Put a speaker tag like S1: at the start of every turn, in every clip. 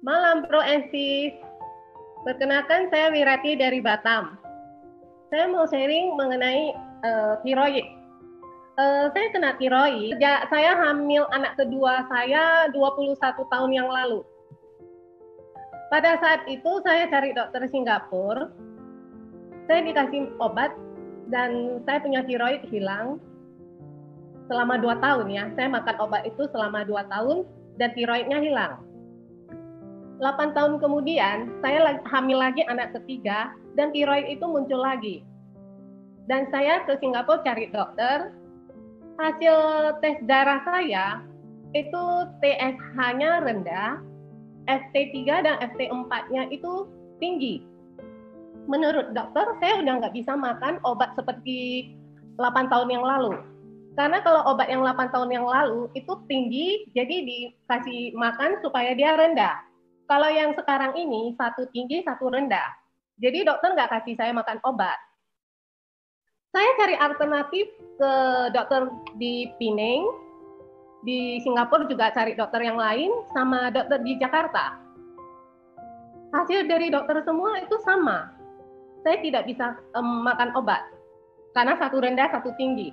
S1: Malam Bro Ensis, perkenalkan saya Wirati dari Batam. Saya mau sharing mengenai tiroid. Saya kena tiroid sejak saya hamil anak kedua saya 21 tahun yang lalu. Pada saat itu saya cari dokter Singapura, saya dikasih obat dan saya punya tiroid hilang selama 2 tahun ya. Saya makan obat itu selama 2 tahun dan tiroidnya hilang. 8 tahun kemudian, saya hamil lagi anak ketiga, dan tiroid itu muncul lagi. Dan saya ke Singapura cari dokter, hasil tes darah saya, itu TSH-nya rendah, FT3 dan FT4-nya itu tinggi. Menurut dokter, saya udah nggak bisa makan obat seperti 8 tahun yang lalu. Karena kalau obat yang 8 tahun yang lalu itu tinggi, jadi dikasih makan supaya dia rendah. Kalau yang sekarang ini, satu tinggi, satu rendah. Jadi dokter nggak kasih saya makan obat. Saya cari alternatif ke dokter di Penang, di Singapura juga cari dokter yang lain, sama dokter di Jakarta. Hasil dari dokter semua itu sama. Saya tidak bisa makan obat, karena satu rendah, satu tinggi.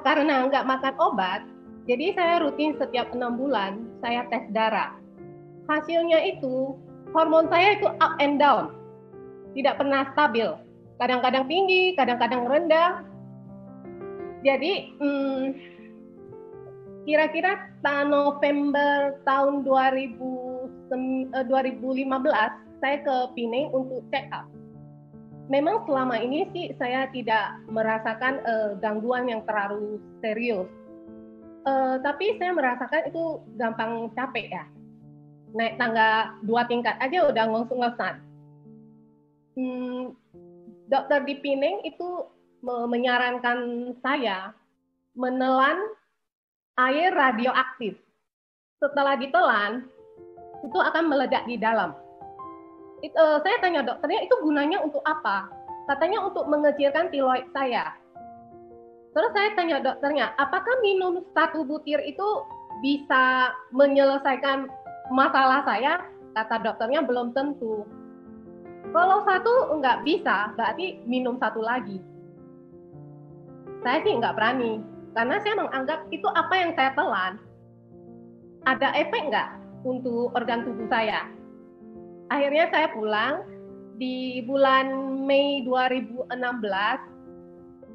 S1: Karena nggak makan obat, jadi saya rutin setiap 6 bulan, saya tes darah. Hasilnya itu hormon saya itu up and down, tidak pernah stabil, kadang-kadang tinggi, kadang-kadang rendah. Jadi kira-kira November tahun 2015 saya ke Penang untuk check up. Memang selama ini sih saya tidak merasakan gangguan yang terlalu serius, tapi saya merasakan itu gampang capek ya. Naik tangga 2 tingkat aja udah ngos-ngosan. Dokter di Penang itu menyarankan saya menelan air radioaktif. Setelah ditelan, itu akan meledak di dalam. Saya tanya dokternya, itu gunanya untuk apa? Katanya untuk mengecilkan tiroid saya. Terus saya tanya dokternya, apakah minum 1 butir itu bisa menyelesaikan masalah saya? Kata dokternya belum tentu. Kalau 1 nggak bisa, berarti minum 1 lagi. Saya sih nggak berani, karena saya menganggap itu apa yang saya telan, ada efek nggak untuk organ tubuh saya. Akhirnya saya pulang, di bulan Mei 2016,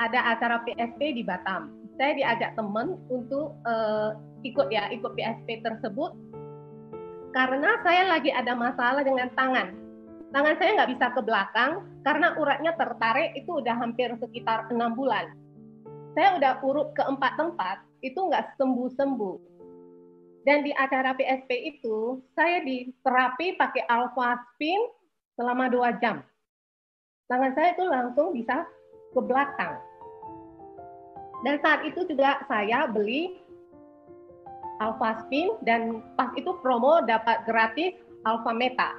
S1: ada acara PSP di Batam. Saya diajak teman untuk ikut PSP tersebut, karena saya lagi ada masalah dengan tangan. Tangan saya nggak bisa ke belakang, karena uratnya tertarik, itu udah hampir sekitar 6 bulan. Saya udah urut ke 4 tempat, itu nggak sembuh-sembuh. Dan di acara PSP itu, saya diterapi pakai alpha spin selama 2 jam. Tangan saya itu langsung bisa ke belakang. Dan saat itu juga saya beli alpha spin, dan pas itu promo dapat gratis alpha meta.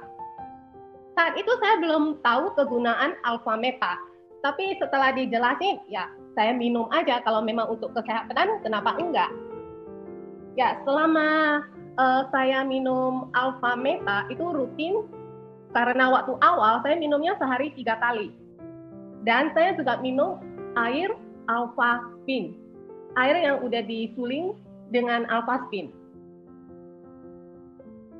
S1: Saat itu saya belum tahu kegunaan alpha meta, tapi setelah dijelasin, ya saya minum aja, kalau memang untuk kesehatan, kenapa enggak? Ya, selama saya minum alpha meta itu rutin, karena waktu awal saya minumnya sehari 3 kali. Dan saya juga minum air alpha spin, air yang udah disuling dengan alpha spin.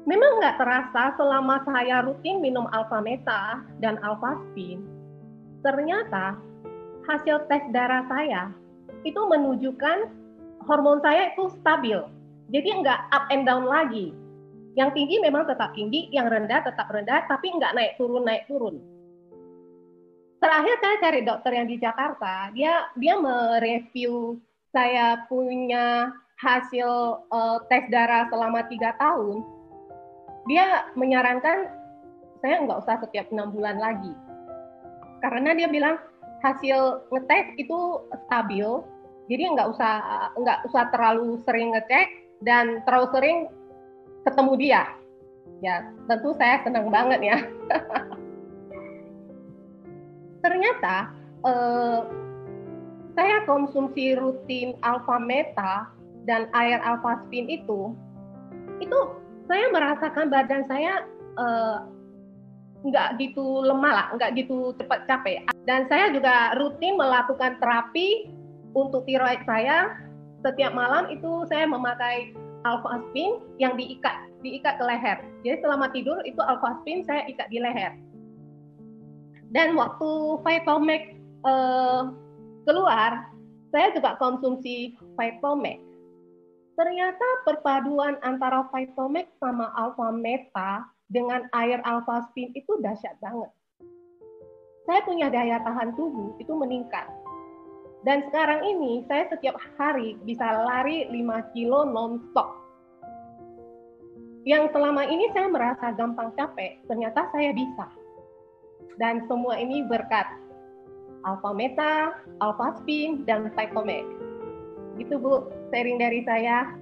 S1: Memang nggak terasa selama saya rutin minum alpha meta dan alpha spin, ternyata hasil tes darah saya itu menunjukkan hormon saya itu stabil. Jadi nggak up and down lagi. Yang tinggi memang tetap tinggi, yang rendah tetap rendah, tapi nggak naik turun. Terakhir saya cari dokter yang di Jakarta, dia mereview saya punya hasil tes darah selama 3 tahun. Dia menyarankan saya nggak usah setiap 6 bulan lagi. Karena dia bilang hasil ngetes itu stabil, jadi nggak usah terlalu sering ngecek dan terlalu sering ketemu dia. Ya, tentu saya senang banget ya. Ternyata saya konsumsi rutin alpha meta dan air alpha spin itu saya merasakan badan saya nggak gitu lemah lah, nggak gitu cepat capek. Dan saya juga rutin melakukan terapi untuk tiroid saya. Setiap malam itu saya memakai alfaspin yang diikat ke leher. Jadi selama tidur itu alfaspin saya ikat di leher. Dan waktu Vitomax keluar, saya juga konsumsi Vitomax. Ternyata perpaduan antara Vitomax sama Alpha Meta dengan air alfaspin itu dahsyat banget. Saya punya daya tahan tubuh itu meningkat. Dan sekarang ini saya setiap hari bisa lari 5 kilo non-stop. Yang selama ini saya merasa gampang capek, ternyata saya bisa. Dan semua ini berkat Alpha Meta, Alphaspin, dan Vitomax. Gitu Bu, sharing dari saya.